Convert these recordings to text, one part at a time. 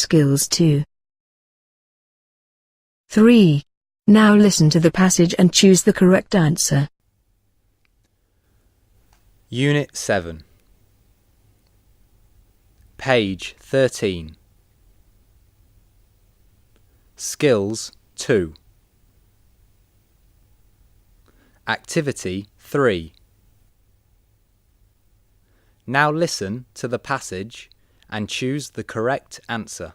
Skills 2. 3. Now listen to the passage and choose the correct answer. Unit 7. Page 13. Skills 2. Activity 3. Now listen to the passage and choose the correct answer.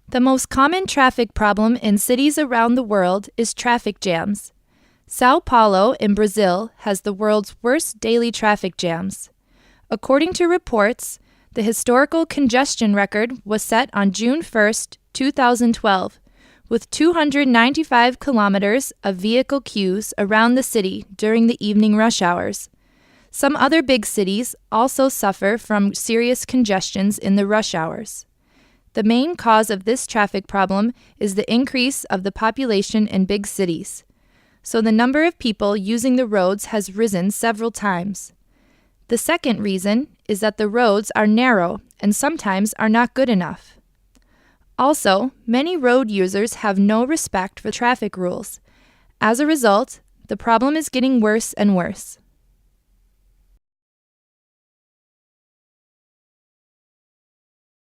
The most common traffic problem in cities around the world is traffic jams. Sao Paulo in Brazil has the world's worst daily traffic jams. According to reports, the historical congestion record was set on June 1, 2012, with 295 kilometers of vehicle queues around the city during the evening rush hours. Some other big cities also suffer from serious congestions in the rush hours. The main cause of this traffic problem is the increase of the population in big cities. So the number of people using the roads has risen several times. The second reason is that the roads are narrow and sometimes are not good enough. Also, many road users have no respect for traffic rules. As a result, the problem is getting worse and worse.